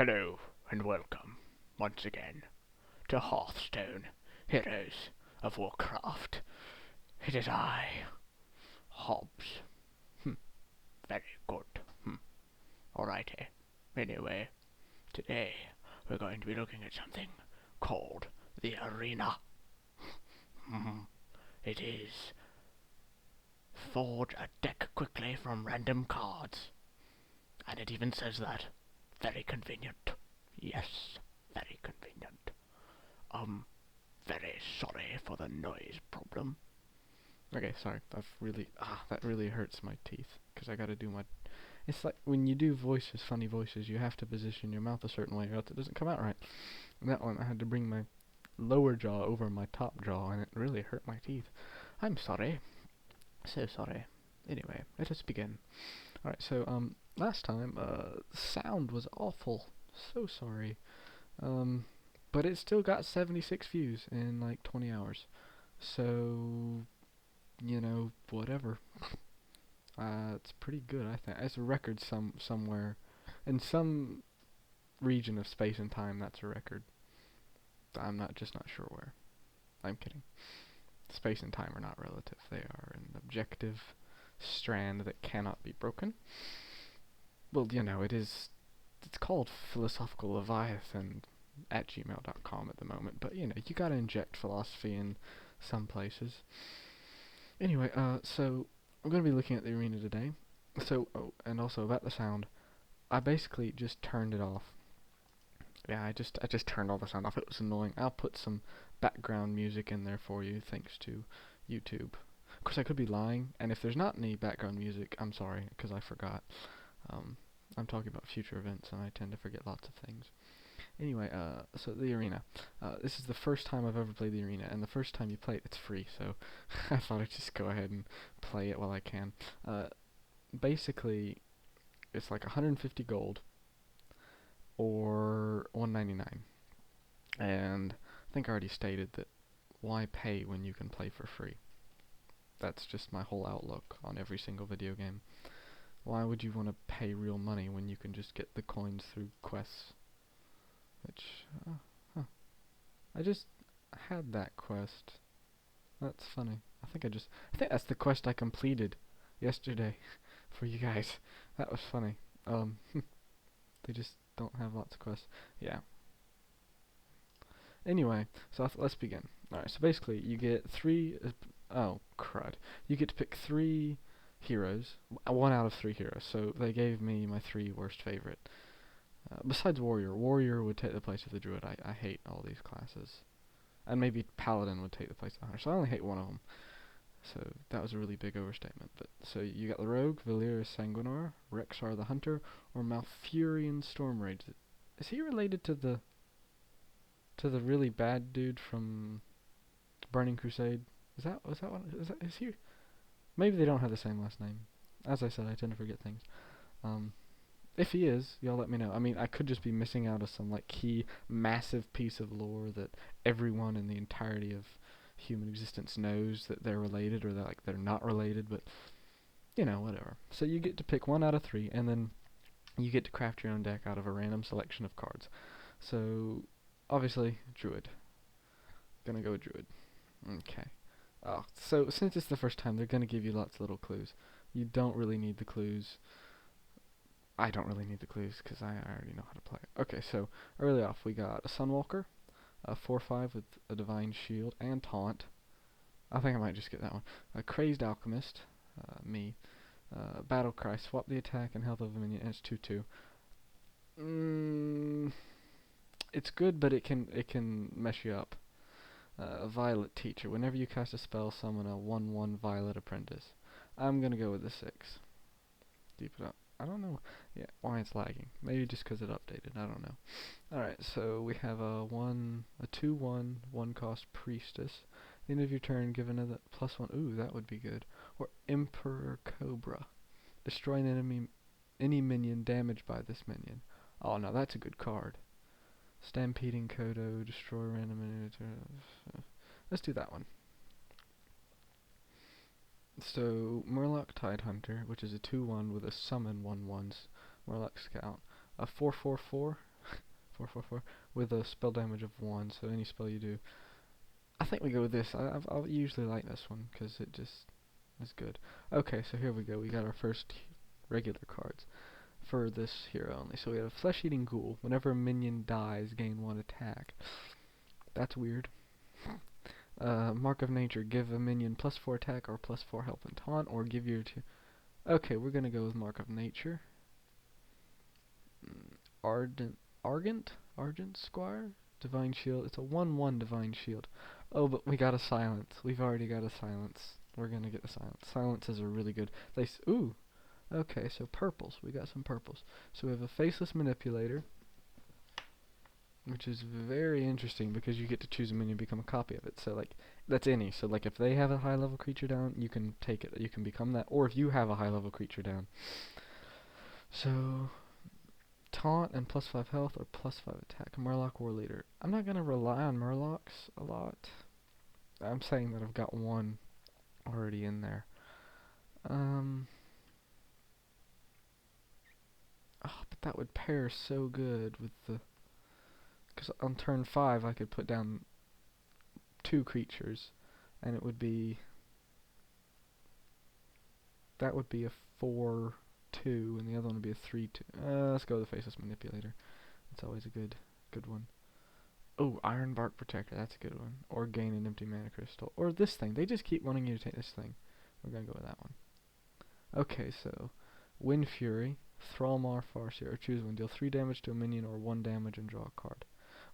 Hello, and welcome, once again, to Hearthstone, Heroes of Warcraft. It is I, Hobbes. Very good. Alrighty. Anyway, today we're going to be looking at something called the Arena. It is forge a deck quickly from random cards. And it even says that. Very convenient. Yes, very convenient. Very sorry for the noise problem. Okay, sorry. That really hurts my teeth, because I gotta do my... It's like when you do voices, funny voices, you have to position your mouth a certain way or else it doesn't come out right. And that one, I had to bring my lower jaw over my top jaw, and it really hurt my teeth. I'm sorry. So sorry. Anyway, let us begin. Alright, so, last time, sound was awful. So sorry. But it still got 76 views in like 20 hours. So, whatever. It's pretty good, I think. It's a record somewhere. In some region of space and time, that's a record. I'm not sure where. I'm kidding. Space and time are not relative. They are an objective strand that cannot be broken. Well, it's called Philosophical Leviathan at gmail.com at the moment, but you gotta inject philosophy in some places. Anyway, so I'm going to be looking at the arena today. So, and also about the sound, I basically just turned it off. Yeah, I just turned all the sound off. It was annoying. I'll put some background music in there for you, thanks to YouTube. Of course, I could be lying, and if there's not any background music, I'm sorry, because I forgot. I'm talking about future events, and I tend to forget lots of things. Anyway, so the arena. This is the first time I've ever played the arena, and the first time you play it, it's free, so I thought I'd just go ahead and play it while I can. Basically, it's like 150 gold, or 199. And I think I already stated that why pay when you can play for free? That's just my whole outlook on every single video game. Why would you want to pay real money when you can just get the coins through quests? Which, I just had that quest. That's funny. I think that's the quest I completed yesterday for you guys. That was funny. They just don't have lots of quests. Yeah. Anyway, so let's begin. Alright, so basically you get oh, crud. You get to pick 3 heroes, 1 out of 3 heroes. So they gave me my 3 worst favorite. Besides Warrior. Warrior would take the place of the Druid. I hate all these classes. And maybe Paladin would take the place of the Hunter. So I only hate one of them. So that was a really big overstatement. But so you got the Rogue, Valyria Sanguinar, Rexar the Hunter, or Malfurion Stormrage. Is he related to the really bad dude from Burning Crusade? Is he? Maybe they don't have the same last name. As I said, I tend to forget things. If he is, y'all let me know. I mean, I could just be missing out on some like key, massive piece of lore that everyone in the entirety of human existence knows that they're related, or that they're not related, but whatever. So you get to pick 1 out of 3, and then you get to craft your own deck out of a random selection of cards. So obviously, Druid. Gonna go with Druid. Okay. So since it's the first time, they're gonna give you lots of little clues. You don't really need the clues. I don't really need the clues because I already know how to play. Okay, so early off we got a Sunwalker, a 4/5 with a Divine Shield and Taunt. I think I might just get that one. A Crazed Alchemist, me. Battle Cry, swap the attack and health of a minion, and it's 2/2. It's good, but it can mess you up. Violet Teacher. Whenever you cast a spell, summon a 1/1 Violet Apprentice. I'm gonna go with the 6. Deep it up. I don't know why it's lagging. Maybe just because it updated. I don't know. Alright, so we have a 2/1, 1 cost Priestess. At the end of your turn, give another +1. Ooh, that would be good. Or Emperor Cobra. Destroy any minion damaged by this minion. Oh, no, that's a good card. Stampeding Kodo, destroy random minion. Let's do that one. So, Murloc Tidehunter, which is a 2/1 with a summon 1/1's Murloc Scout. A 4/4/4. 4/4/4 with a spell damage of 1. So any spell you do, I think we go with this. I usually like this one because it just is good. Okay, so here we go. We got our first regular cards for this hero only. So we have a Flesh-Eating Ghoul. Whenever a minion dies, gain 1 attack. That's weird. Mark of Nature. Give a minion +4 attack or +4 health and taunt, or give your two. Okay, we're gonna go with Mark of Nature. Argent Squire? Divine Shield. It's a 1/1 Divine Shield. Oh, but we got a silence. We've already got a silence. We're gonna get the silence. Silences are really good. Ooh. Okay, so purples. We got some purples. So we have a Faceless Manipulator, which is very interesting because you get to choose a minion and become a copy of it. So like that's any. So like if they have a high level creature down, you can take it. You can become that. Or if you have a high level creature down. So taunt and +5 health or +5 attack. Murloc War Leader. I'm not gonna rely on Murlocs a lot. I'm saying that I've got one already in there. Oh, but that would pair so good with the. Because on turn 5 I could put down 2 creatures, and it would be. That would be a 4/2, and the other one would be a 3/2. Let's go with the Faceless Manipulator. It's always a good one. Oh, Ironbark Protector, that's a good one. Or gain an empty mana crystal. Or this thing. They just keep wanting you to take this thing. We're gonna go with that one. Okay, so Wind Fury, Thrallmar Farseer, or choose one. Deal 3 damage to a minion or 1 damage and draw a card.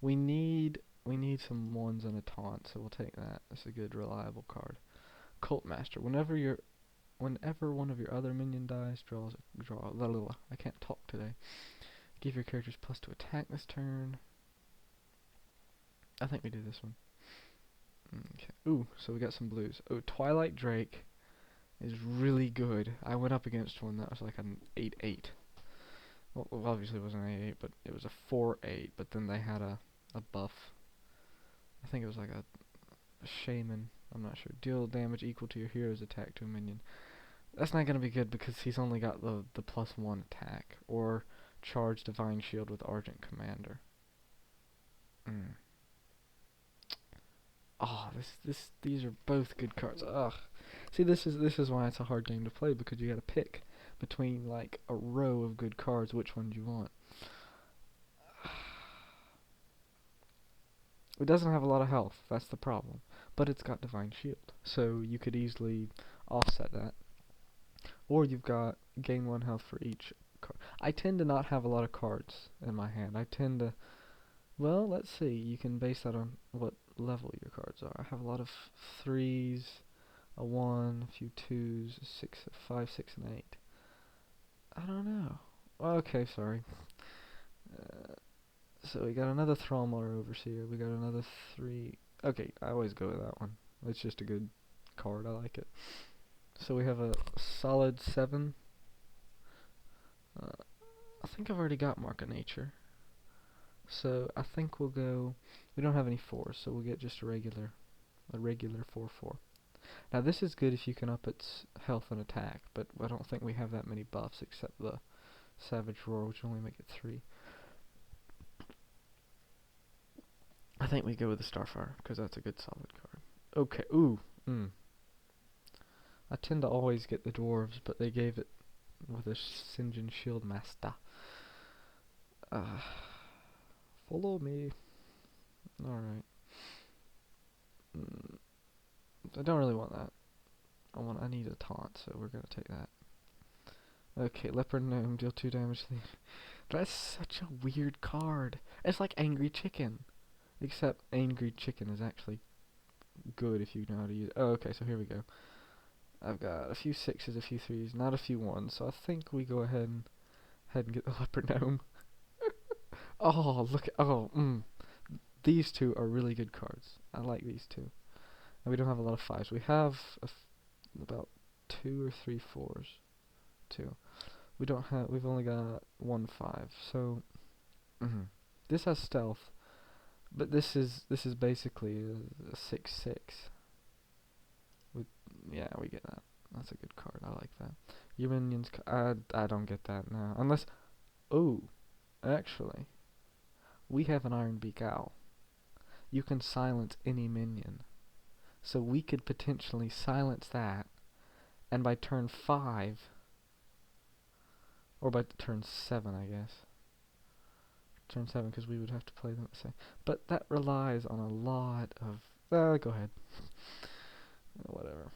We need some ones and a taunt, so we'll take that. That's a good reliable card. Cult Master. Whenever one of your other minion dies, draw. I can't talk today. Give your characters +2 attack this turn. I think we do this one. Okay. Ooh, so we got some blues. Oh, Twilight Drake is really good. I went up against one that was like an 8/8. Well, obviously it wasn't an 8/8, but it was a 4/8. But then they had a buff. I think it was like a shaman. I'm not sure. Deal damage equal to your hero's attack to a minion. That's not gonna be good because he's only got the +1 attack. Or charge Divine Shield with Argent Commander. Oh, these are both good cards. Ugh. See, this is why it's a hard game to play, because you gotta pick between like a row of good cards which ones you want. It doesn't have a lot of health, that's the problem. But it's got Divine Shield, so you could easily offset that. Or you've got gain 1 health for each card. I tend to not have a lot of cards in my hand. I tend to. Well, let's see. You can base that on what level your cards are. I have a lot of 3s, a 1, a few 2s, a 6, a 5, 6, and 8. I don't know. Okay, sorry. So we got another Thrallmar Overseer. We got another 3. Okay, I always go with that one. It's just a good card. I like it. So we have a solid 7. I think I've already got Mark of Nature. So I think we'll go. We don't have any 4s, so we'll get just a regular 4/4. Now this is good if you can up its health and attack, but I don't think we have that many buffs except the Savage Roar, which will only make it 3. I think we go with the Starfire because that's a good solid card. Okay. Ooh. I tend to always get the dwarves, but they gave it with a Sinjin Shield Master. Follow me. Alright. I don't really want that. I need a taunt, so we're gonna take that. Okay, Leopard Gnome, deal 2 damage to the. That's such a weird card. It's like Angry Chicken. Except Angry Chicken is actually good if you know how to use it. Oh, okay, so here we go. I've got a few 6s, a few 3s, not a few 1s, so I think we go ahead and get the Leopard Gnome. Oh, look at, these two are really good cards. I like these two. And we don't have a lot of 5s. We have about 2 or 3 4s. 2. We've only got 1 5. So, this has stealth, but this is basically a 6/6. Yeah, we get that. That's a good card. I like that. Your minions. I don't get that now, unless. Oh, actually. We have an Iron Beak Owl. You can silence any minion. So we could potentially silence that, and by turn 5, or by turn 7, I guess. Turn 7, because we would have to play them at the same. But that relies on a lot of... go ahead. Whatever.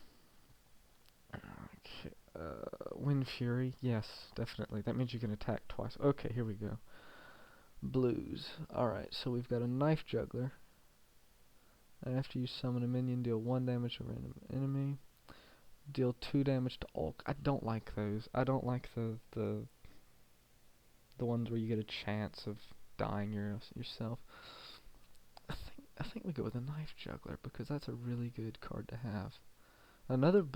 Okay. Wind Fury, yes, definitely. That means you can attack twice. Okay, here we go. Blues. Alright, so we've got a Knife Juggler. And after you summon a minion, deal 1 damage to a random enemy. Deal 2 damage to all. I don't like those. I don't like the ones where you get a chance of dying yourself. I think we go with a Knife Juggler because that's a really good card to have.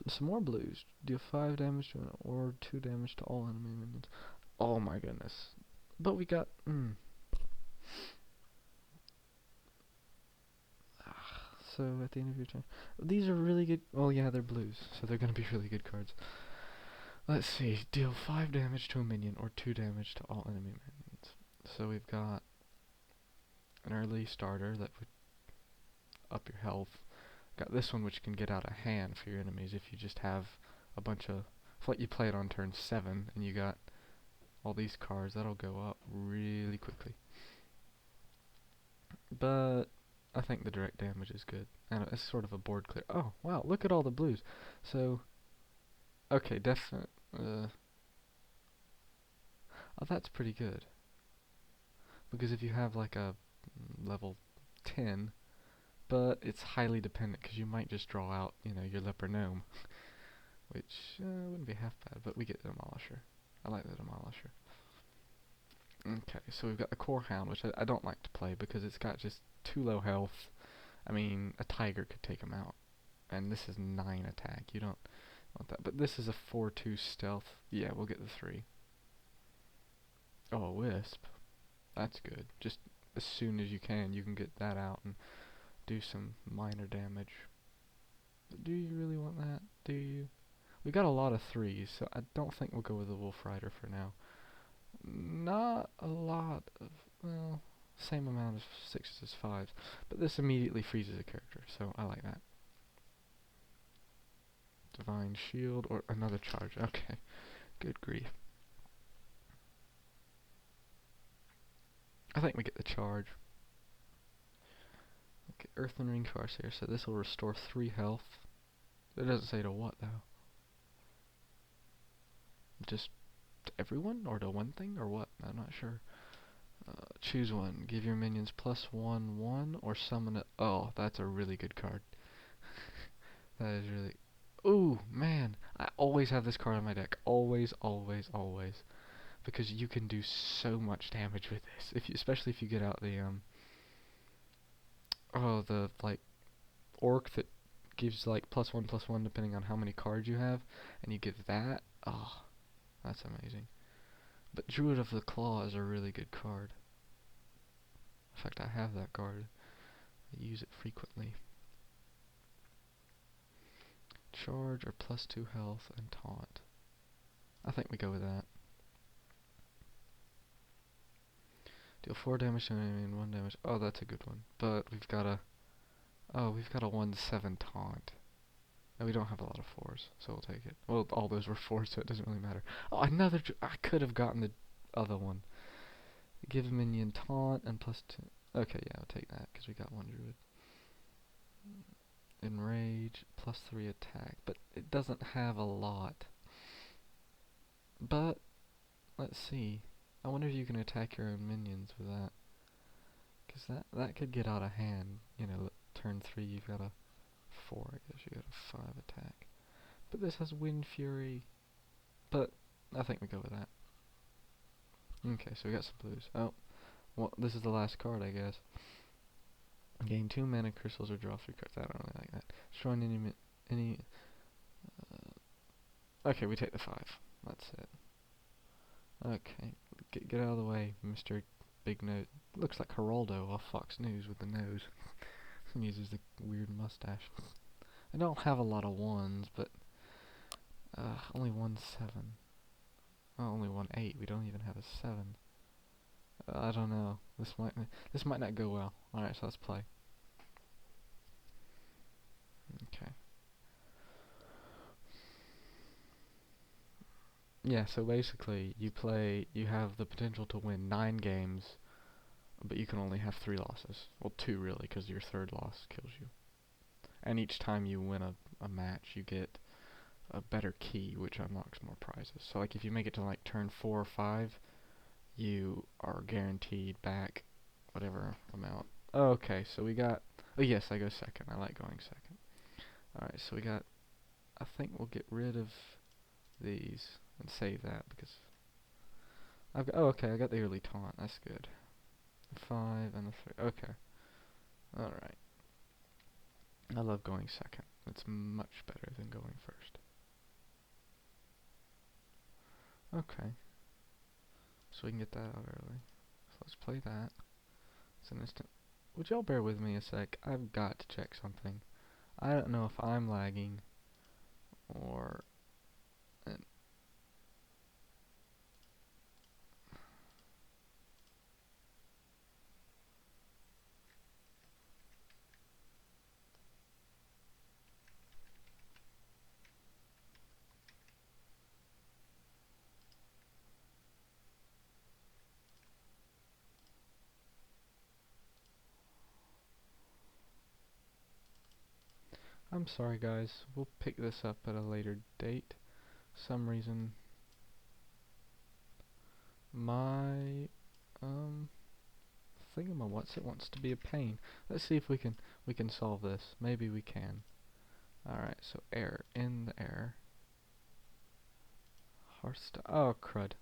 Some more blues. Deal 5 damage to an or 2 damage to all enemy minions. Oh my goodness. But we got so at the end of your turn. These are really good. Oh yeah, they're blues, so they're gonna be really good cards. Let's see. Deal 5 damage to a minion or 2 damage to all enemy minions. So we've got an early starter that would up your health. Got this one which can get out of hand for your enemies if you just have a bunch of... What you play it on turn 7 and you got all these cards, that'll go up really quickly. But I think the direct damage is good. And it's sort of a board clear. Oh, wow, look at all the blues. So, okay, definitely... oh, that's pretty good. Because if you have like a level 10, but it's highly dependent because you might just draw out, your leper gnome, which wouldn't be half bad, but we get the Demolisher. I like the Demolisher. Okay, so we've got the Core Hound, which I don't like to play because it's got just too low health. I mean, a tiger could take him out, and this is 9 attack. You don't want that, but this is a 4/2 stealth. Yeah, we'll get the 3. Oh, a Wisp. That's good. Just as soon as you can get that out and do some minor damage. But do you really want that? Do you? We got a lot of 3s, so I don't think we'll go with the Wolf Rider for now. Not a lot of, well, same amount of 6s as 5s, but this immediately freezes a character, so I like that. Divine Shield or another charge. Okay, good grief. I think we get the charge. Okay, Earthen Ring Farseer, so this will restore 3 health. It doesn't say to what, though. Just to everyone, or to one thing, or what? I'm not sure. Choose one. Give your minions +1/1, or summon it. Oh, that's a really good card. That is really... Ooh, man. I always have this card on my deck. Always, always, always. Because you can do so much damage with this. Especially if you get out the, like, orc that gives, like, +1/+1 depending on how many cards you have. And you give that. Oh, that's amazing. But Druid of the Claw is a really good card. In fact, I have that card. I use it frequently. Charge or +2 health and taunt. I think we go with that. Deal 4 damage to an enemy and 1 damage. Oh, that's a good one. But we've got a... Oh, we've got a 1/7 taunt. And we don't have a lot of 4s, so we'll take it. Well, all those were 4s, so it doesn't really matter. Oh, another... I could have gotten the other one. Give a minion taunt and +2... Okay, yeah, I'll take that, because we got 1 druid. Enrage, +3 attack. But it doesn't have a lot. But, let's see. I wonder if you can attack your own minions with that. Because that could get out of hand. Turn 3 you've got a 4, I guess. You got a 5 attack. But this has Wind Fury. But I think we go with that. Okay, so we got some blues. Oh, well, this is the last card, I guess. Gain 2 mana crystals or draw 3 cards. I don't really like that. Destroying any... okay, we take the 5. That's it. Okay, get out of the way, Mr. Big Nose. Looks like Geraldo off Fox News with the nose. He uses the weird mustache. I don't have a lot of 1s, but only 1/7. Oh, only 1/8. We don't even have a 7. I don't know. This might not go well. Alright, so let's play. Okay. Yeah, so basically you have the potential to win 9 games, but you can only have 3 losses. Well, 2 really, because your third loss kills you. And each time you win a match, you get a better key, which unlocks more prizes. So like if you make it to like turn 4 or 5, you are guaranteed back whatever amount. Oh, okay, so we got... Oh yes, I go second. I like going second. Alright, so we got... I think we'll get rid of these and save that because... I've got... Oh, okay, I got the early taunt. That's good. 5 and a 3. Okay. Alright. I love going second. It's much better than going first. Okay. So we can get that out early. So let's play that. It's an instant. Would y'all bear with me a sec? I've got to check something. I don't know if I'm lagging or... I'm sorry guys, we'll pick this up at a later date. Some reason my thingamawhat's it wants to be a pain. Let's see if we can solve this. Maybe we can. Alright, so error in the error. Hearthstone. Oh crud.